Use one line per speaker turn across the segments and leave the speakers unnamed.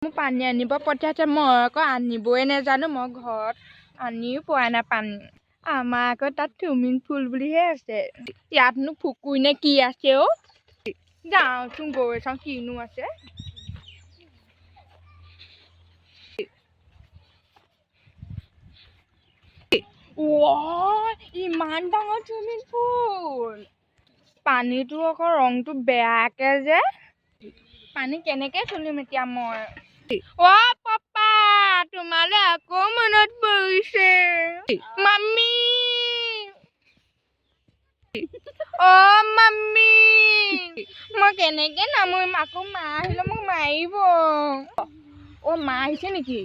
মোৰ পানী আনিব পঠিয়াইছে মই আকৌ আনিবই নাজানো মই ঘৰত আনিও পোৱা নাই পানী আমাৰ আকৌ তাত চুইমিং পুল বুলিহে আছে ইয়াতনো পুখুৰী নে কি আছে অ যাওঁচোন গৈ চাওঁ কিনো আছে ইমান ডাঙৰ চুইমিং পুল পানীটো আকৌ ৰংটো বেয়াকে যে পানী কেনেকে চলিম এতিয়া মই অ পাপা তোমালে আকৌ মনত পৰিছে মাম্মি অ মাম্মি মই কেনেকে নামৰিম আকৌ মা আহিলে মোক মাৰিব অ মা আহিছে নেকি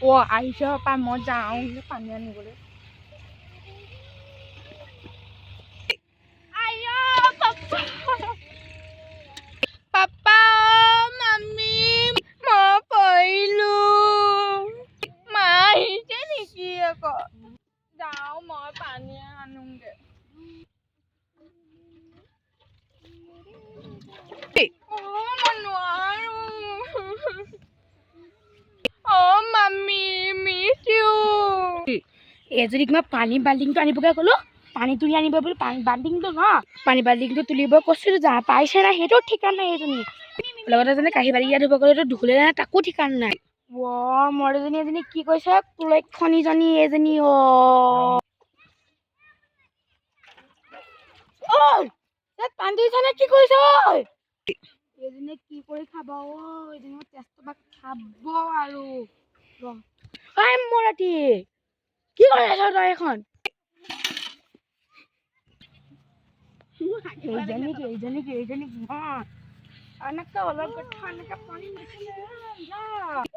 অ আহিছে পাপা মই যাওঁ পানী আনিবলৈ পাপা মাম্মি মই পৰিলো মা আহিছে নেকি আকৌ যাওঁ মই পানী আনোগে মই নোৱাৰো অ মাম্মি মিছ ইউ
এজনীক মই পানী বাল্টিংটো আনিবগে ক'লো পানী তুলি আনিব বুলি বাল্টিংটো ন পানী বাল্টিংটো তুলিব কৈছিলোঁ যা পাইছে নাই সেইটো ঠিকান নাই এজনী লগতে এজনী কাঁহী বাল্টি ধুব গ'লেতো ধুলে নাই তাকো ঠিকান নাই মোৰ এজনী কি কৈছে কুলক্ষণীজনী এজনী পানী তুলিছানে কি কৰিছ এজনী কি কৰি খাব এজনী তেজটো বা খাব আৰু মোৰ ৰাতি কি কৰি আছ তই এখন এইজনীক এনেকে অলপ কথা এনেকে পানী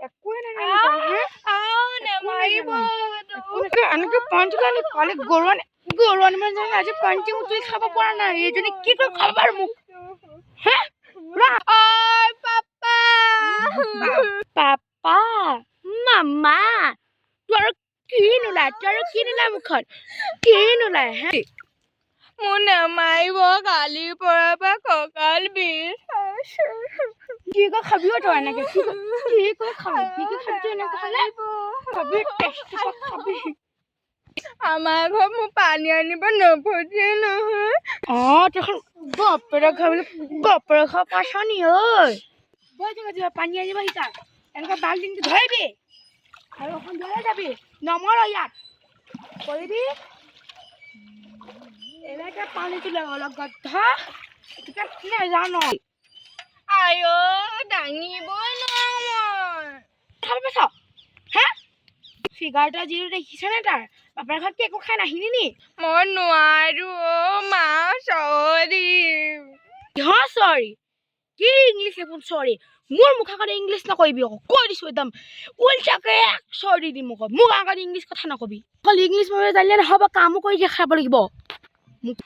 একোৱে এনেকে পানী কালি গৰু আনিব আজি পানী উতলি খাব পৰা নাই এইজনী কি কৰি খাব আৰু মোক পাপা মামা তোৰ আৰু কি নোলাই মুখত কি নোলাই হে
মোৰ নামাৰিব কালিৰ পৰা কঁকাল বিষ
কি কৰি খাবি তই এনেকে কি কৰি খাবি এনেকে খাবি
আমাৰ ঘৰত মোৰ পানী আনিব নপঠিয়াই নহয়
তখন বাপেৰে খোৱা পাইছ নি ঐ পানী আনিব শিকা এনেকুৱা বাল্টিংটো ধৰিবি আৰু এখন ধৰি যাবি নমৰ ইয়াত কৰিবি এনেকে পানী তোলে অলপ গদ্ধা নেজানো
আই দাঙিবই নোৱাৰো
খাব পাইছ হে ফিগাৰটা যিটো দেখিছে নে তাৰ বাপেৰ ঘৰত কি একো খাই নাহিলি নি
মই নোৱাৰো মা চৰি
চৰি কি ইংলিছ এইবোৰ চৰি মোৰ মুখ আগত ইংলিছ নকৰিবি আকৌ কৈ দিছো একদম উল্টাকে চৰি দিম মোক আগত ইংলিছ কথা নকবি অকল ইংলিছ মই জানিলে নহ'ব কামো কৰি দেখাব লাগিব মোক